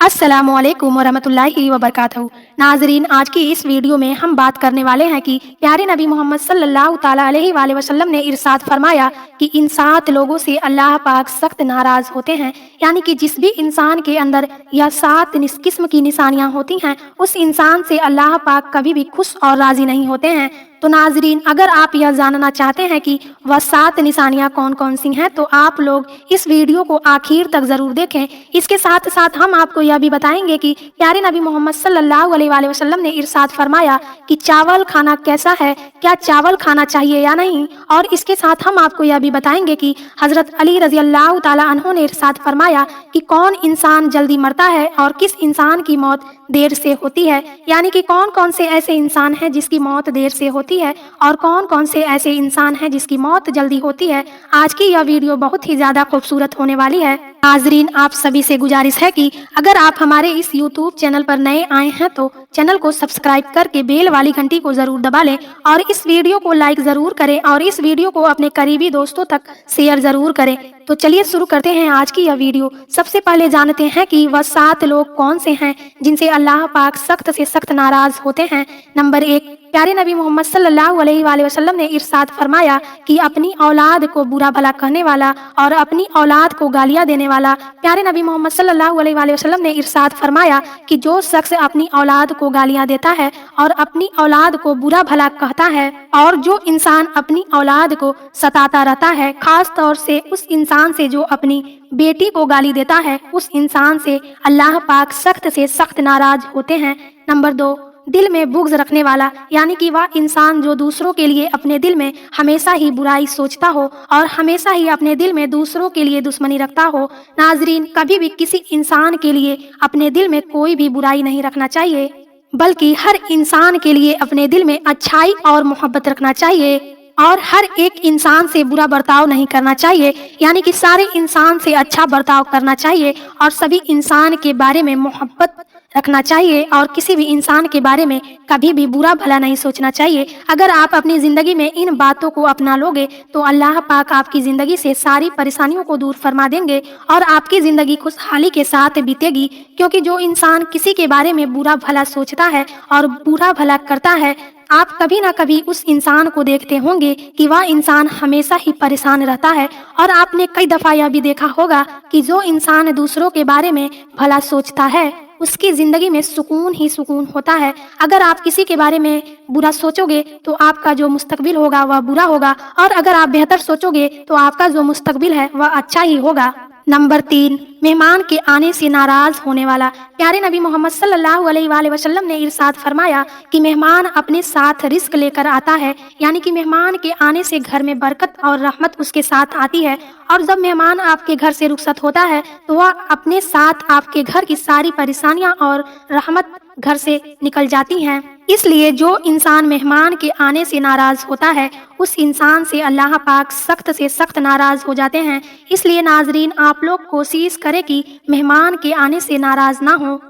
अस्सलामुअलैकुम वरहमतुल्लाहि वबरकातुहू। नाजरीन, आज की इस वीडियो में हम बात करने वाले हैं कि प्यारे नबी मोहम्मद सल्लल्लाहु ताला अलैहि वसल्लम ने इरशाद फरमाया कि इन 7 लोगों से अल्लाह पाक सख्त नाराज होते हैं। यानी कि जिस भी इंसान के अंदर यह 7 किस्म की निशानियां होती हैं, उस इंसान से अल्लाह पाक कभी भी खुश और राजी नहीं होते हैं। तो नाजरीन, अगर आप यह जानना चाहते हैं कि वह 7 निशानियां कौन कौन सी हैं, तो आप लोग इस वीडियो को आखिर तक ज़रूर देखें। इसके साथ साथ हम आपको यह भी बताएंगे कि प्यारे नबी मोहम्मद सल्लल्लाहु अलैहि वसल्लम ने इरशाद फरमाया कि चावल खाना कैसा है, क्या चावल खाना चाहिए या नहीं। और इसके साथ हम आपको यह भी बताएंगे कि हज़रत अली रज़ी अल्लाह ताला अन्हु ने इरशाद फरमाया कि कौन इंसान जल्दी मरता है और किस इंसान की मौत देर से होती है। यानी कि कौन कौन से ऐसे इंसान हैं जिसकी मौत देर से होती है और कौन कौन से ऐसे इंसान हैं जिसकी मौत जल्दी होती है। आज की यह वीडियो बहुत ही ज़्यादा खूबसूरत होने वाली है। नाजरीन, आप सभी से गुजारिश है कि अगर आप हमारे इस यूट्यूब चैनल पर नए आए हैं तो चैनल को सब्सक्राइब करके बेल वाली घंटी को ज़रूर दबा लें और इस वीडियो को लाइक ज़रूर करें और इस वीडियो को अपने करीबी दोस्तों तक शेयर ज़रूर करें। तो चलिए शुरू करते हैं आज की यह वीडियो। सबसे पहले जानते हैं कि वह 7 लोग कौन से हैं जिनसे अल्लाह पाक सख्त से सख्त नाराज होते हैं। नंबर 1, प्यारे नबी मोहम्मद सल्लल्लाहु अलैहि वसल्लम ने इरशाद फरमाया कि अपनी औलाद को बुरा भला कहने वाला और अपनी औलाद को गालियां देने वाला। प्यारे नबी मोहम्मद सल्लल्लाहु अलैहि वसल्लम ने इरशाद फरमाया कि जो शख्स अपनी औलाद को गालियां देता है और अपनी औलाद को बुरा भला कहता है और जो इंसान अपनी औलाद को सताता रहता है, खास तौर से उस इंसान से जो अपनी बेटी को गाली देता है, उस इंसान से अल्लाह पाक सख्त से सख्त नाराज होते हैं। नंबर 2, दिल में बुग़्ज़ रखने वाला, यानी कि वह इंसान जो दूसरों के लिए अपने दिल में हमेशा ही बुराई सोचता हो और हमेशा ही अपने दिल में दूसरों के लिए दुश्मनी रखता हो। नाजरीन, कभी भी किसी इंसान के लिए अपने दिल में कोई भी बुराई नहीं रखना चाहिए, बल्कि हर इंसान के लिए अपने दिल में अच्छाई और मोहब्बत रखना चाहिए और हर एक इंसान से बुरा बर्ताव नहीं करना चाहिए। यानी कि सारे इंसान से अच्छा बर्ताव करना चाहिए और सभी इंसान के बारे में मोहब्बत रखना चाहिए और किसी भी इंसान के बारे में कभी भी बुरा भला नहीं सोचना चाहिए। अगर आप अपनी ज़िंदगी में इन बातों को अपना लोगे तो अल्लाह पाक आपकी ज़िंदगी से सारी परेशानियों को दूर फरमा देंगे और आपकी ज़िंदगी खुशहाली के साथ बीतेगी। क्योंकि जो इंसान किसी के बारे में बुरा भला सोचता है और बुरा भला करता है, आप कभी ना कभी उस इंसान को देखते होंगे कि वह इंसान हमेशा ही परेशान रहता है। और आपने कई दफ़ा यह भी देखा होगा कि जो इंसान दूसरों के बारे में भला सोचता है, उसकी ज़िंदगी में सुकून ही सुकून होता है। अगर आप किसी के बारे में बुरा सोचोगे तो आपका जो मुस्तकबिल होगा वह बुरा होगा और अगर आप बेहतर सोचोगे तो आपका जो मुस्तकबिल है वह अच्छा ही होगा। नंबर 3, मेहमान के आने से नाराज होने वाला। प्यारे नबी मोहम्मद सल्लल्लाहु अलैहि वसल्लम ने इरशाद फरमाया कि मेहमान अपने साथ रिस्क लेकर आता है। यानी कि मेहमान के आने से घर में बरकत और रहमत उसके साथ आती है और जब मेहमान आपके घर से रुखसत होता है तो वह अपने साथ आपके घर की सारी परेशानियां और रहमत घर से निकल जाती हैं। इसलिए जो इंसान मेहमान के आने से नाराज होता है, उस इंसान से अल्लाह पाक सख्त से सख्त नाराज हो जाते हैं। इसलिए नाजरीन, आप लोग कोशिश करें कि मेहमान के आने से नाराज ना हो।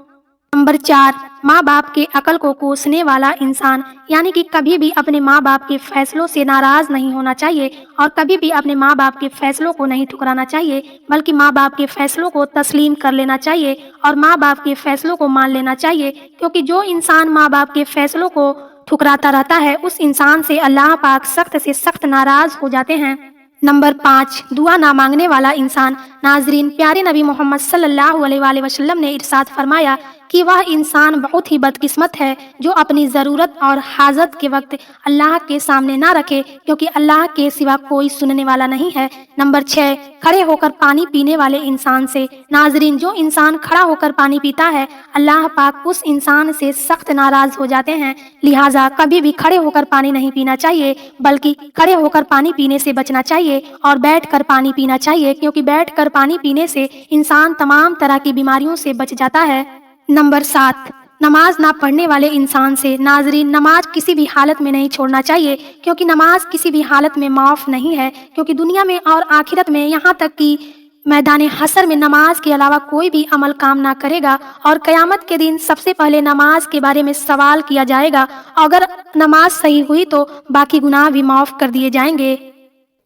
नंबर 4, माँ बाप के अकल को कोसने वाला इंसान। यानी कि कभी भी अपने माँ बाप के फैसलों से नाराज नहीं होना चाहिए और कभी भी अपने माँ बाप के फैसलों को नहीं ठुकराना चाहिए, बल्कि माँ बाप के फैसलों को तस्लीम कर लेना चाहिए और माँ बाप के फैसलों को मान लेना चाहिए। क्योंकि जो इंसान माँ बाप के फैसलों को ठुकराता रहता है, उस इंसान से अल्लाह पाक सख्त से सख्त नाराज हो जाते हैं। नंबर 5, दुआ ना मांगने वाला इंसान। नाजरीन, प्यारे नबी मोहम्मद सल्लल्लाहु अलैहि वसल्लम ने इरशाद फरमाया कि वह इंसान बहुत ही बदकिस्मत है जो अपनी ज़रूरत और हाजत के वक्त अल्लाह के सामने ना रखे, क्योंकि अल्लाह के सिवा कोई सुनने वाला नहीं है। नंबर 6, खड़े होकर पानी पीने वाले इंसान से। नाजरीन, जो इंसान खड़ा होकर पानी पीता है, अल्लाह पाक उस इंसान से सख्त नाराज हो जाते हैं। लिहाजा कभी भी खड़े होकर पानी नहीं पीना चाहिए, बल्कि खड़े होकर पानी पीने से बचना चाहिए और बैठकर पानी पीना चाहिए, क्योंकि बैठकर पानी पीने से इंसान तमाम तरह की बीमारियों से बच जाता है। नंबर 7, नमाज ना पढ़ने वाले इंसान से। नाजरीन, नमाज किसी भी हालत में नहीं छोड़ना चाहिए, क्योंकि नमाज किसी भी हालत में माफ़ नहीं है। क्योंकि दुनिया में और आखिरत में, यहाँ तक कि मैदान हशर में नमाज के अलावा कोई भी अमल काम ना करेगा और क़यामत के दिन सबसे पहले नमाज के बारे में सवाल किया जाएगा। अगर नमाज सही हुई तो बाकी गुनाह भी माफ़ कर दिए जाएंगे।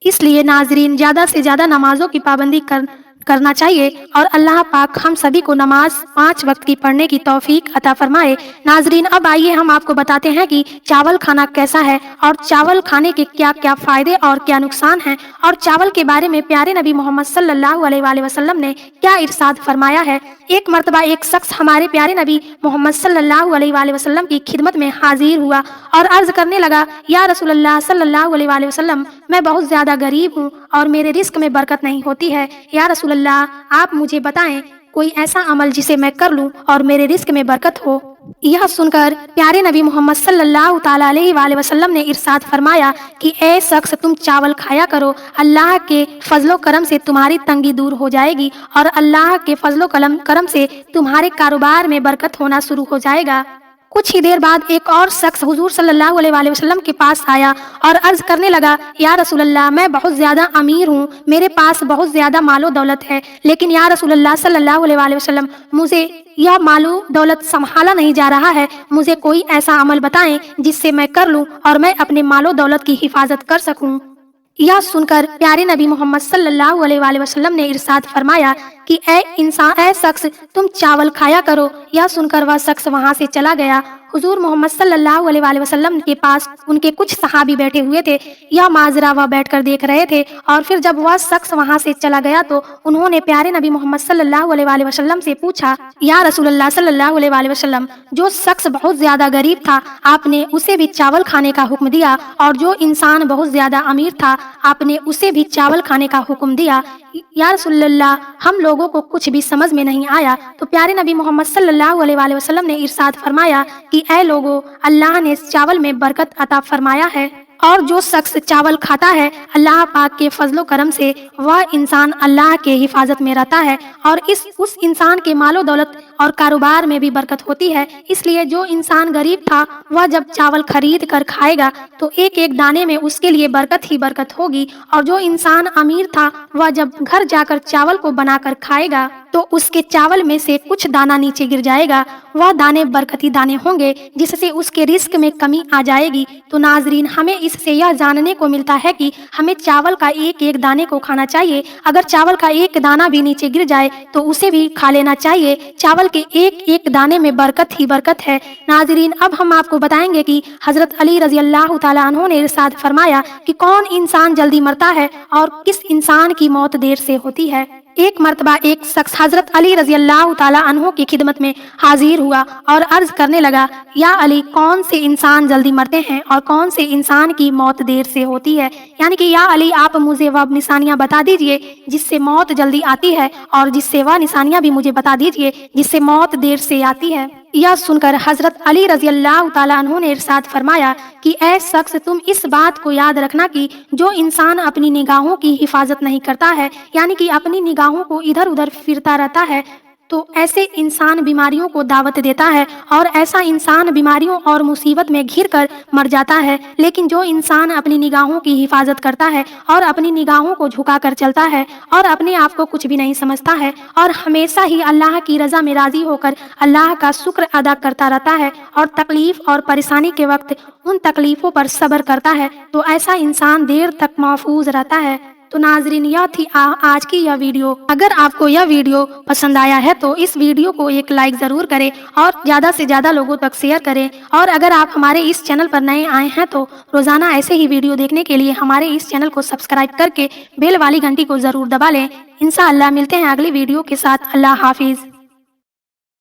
इसलिए नाजरीन, ज़्यादा से ज़्यादा नमाज़ों की पाबंदी करना चाहिए और अल्लाह पाक हम सभी को नमाज 5 वक्त की पढ़ने की तौफीक अता फरमाए। नाजरीन, अब आइए हम आपको बताते हैं कि चावल खाना कैसा है और चावल खाने के क्या क्या फायदे और क्या नुकसान हैं, और चावल के बारे में प्यारे नबी मोहम्मद सल्लल्लाहु अलैहि वसल्लम ने क्या इरशाद फरमाया है। एक मर्तबा एक शख्स हमारे प्यारे नबी मोहम्मद सल्लल्लाहु अलैहि वसल्लम की खिदमत में हाजिर हुआ और अर्ज करने लगा, या रसूलल्लाह सल्लल्लाहु अलैहि वसल्लम, मैं बहुत ज्यादा गरीब हूँ और मेरे रिस्क में बरकत नहीं होती है। या रसूलल्लाह, आप मुझे बताएं कोई ऐसा अमल जिसे मैं कर लूं और मेरे रिस्क में बरकत हो। यह सुनकर प्यारे नबी मोहम्मद सल्लल्लाहु ताला अलैहि वसल्लम ने इरशाद फरमाया कि ए शख्स, तुम चावल खाया करो, अल्लाह के फजलो करम से तुम्हारी तंगी दूर हो जाएगी और अल्लाह के फजलो करम से तुम्हारे कारोबार में बरकत होना शुरू हो जाएगा। कुछ ही देर बाद एक और शख्स हुजूर सल्लल्लाहु अलैहि वसल्लम के पास आया और अर्ज करने लगा, या रसूलल्लाह, मैं बहुत ज्यादा अमीर हूँ, मेरे पास बहुत ज्यादा मालो दौलत है, लेकिन या रसूलल्लाह सल्लल्लाहु अलैहि वसल्लम, मुझे यह मालो दौलत संभाला नहीं जा रहा है। मुझे कोई ऐसा अमल बताएं जिससे मैं कर लूं और मैं अपने मालो दौलत की हिफाजत कर सकूं। यह सुनकर प्यारे नबी मोहम्मद सल्लल्लाहु अलैहि वसल्लम ने इरशाद फरमाया कि ए शख्स, तुम चावल खाया करो। यह सुनकर वह शख्स वहां से चला गया। हुजूर मोहम्मद सल्लल्लाहु अलैहि वसल्लम के पास उनके कुछ सहाबी बैठे हुए थे। यह माजरा वह बैठकर देख रहे थे और फिर जब वह शख्स वहां से चला गया तो उन्होंने प्यारे नबी मोहम्मद सल्लल्लाहु अलैहि वसल्लम से पूछा, या रसूलल्लाह सल्लल्लाहु अलैहि वसल्लम, जो शख्स बहुत ज्यादा गरीब था आपने उसे भी चावल खाने का हुक्म दिया और जो इंसान बहुत ज्यादा अमीर था आपने उसे भी चावल खाने का हुक्म दिया। या रसूलल्लाह, हम लोगों को कुछ भी समझ में नहीं आया। तो प्यारे नबी मोहम्मद सल्लल्लाहु अलैहि वसल्लम ने इरशाद फरमाया कि ऐ लोगों, अल्लाह ने चावल में बरकत अता फरमाया है और जो शख्स चावल खाता है अल्लाह पाक के फजलो करम से वह इंसान अल्लाह के हिफाजत में रहता है और उस इंसान के मालो दौलत और कारोबार में भी बरकत होती है। इसलिए जो इंसान गरीब था वह जब चावल खरीद कर खाएगा तो एक एक दाने में उसके लिए बरकत ही बरकत होगी, और जो इंसान अमीर था वह जब घर जाकर चावल को बनाकर खाएगा तो उसके चावल में से कुछ दाना नीचे गिर जाएगा। वह दाने बरकती दाने होंगे जिससे उसके रिस्क में कमी आ जाएगी। तो नाजरीन, हमें इससे यह जानने को मिलता है कि हमें चावल का एक एक दाने को खाना चाहिए। अगर चावल का एक दाना भी नीचे गिर जाए तो उसे भी खा लेना चाहिए। चावल के एक एक दाने में बरकत ही बरकत है। नाजरीन, अब हम आपको बताएंगे कि हजरत अली रजी अल्लाह तआला अन्हु ने इरशाद फरमाया कि कौन इंसान जल्दी मरता है और किस इंसान की मौत देर से होती है। एक मर्तबा एक शख्स हजरत अली रजी अल्लाह तआला अन्हु की खिदमत में हाजिर हुआ और अर्ज करने लगा, या अली, कौन से इंसान जल्दी मरते हैं और कौन से इंसान की मौत देर से होती है। यानी कि या अली, आप मुझे वह निशानियां बता दीजिए जिससे मौत जल्दी आती है और जिससे वह निशानियां भी मुझे बता दीजिए जिससे मौत देर से आती है। यह सुनकर हजरत अली रजी अल्लाह तआला अन्हु ने इरशाद फरमाया कि ऐ शख्स, तुम इस बात को याद रखना कि जो इंसान अपनी निगाहों की हिफाजत नहीं करता है, यानी कि अपनी निगाहों को इधर उधर फिरता रहता है, तो ऐसे इंसान बीमारियों को दावत देता है और ऐसा इंसान बीमारियों और मुसीबत में घिर कर मर जाता है। लेकिन जो इंसान अपनी निगाहों की हिफाजत करता है और अपनी निगाहों को झुका कर चलता है और अपने आप को कुछ भी नहीं समझता है और हमेशा ही अल्लाह की रजा में राजी होकर अल्लाह का शुक्र अदा करता रहता है और तकलीफ और परेशानी के वक्त उन तकलीफों पर सब्र करता है, तो ऐसा इंसान देर तक महफूज रहता है। तो नाजरीन, यह थी आज की यह वीडियो। अगर आपको यह वीडियो पसंद आया है तो इस वीडियो को एक लाइक जरूर करें और ज़्यादा से ज़्यादा लोगों तक शेयर करें। और अगर आप हमारे इस चैनल पर नए आए हैं तो रोज़ाना ऐसे ही वीडियो देखने के लिए हमारे इस चैनल को सब्सक्राइब करके बेल वाली घंटी को ज़रूर दबा लें। इंशाअल्लाह मिलते हैं अगली वीडियो के साथ। अल्लाह हाफिज़।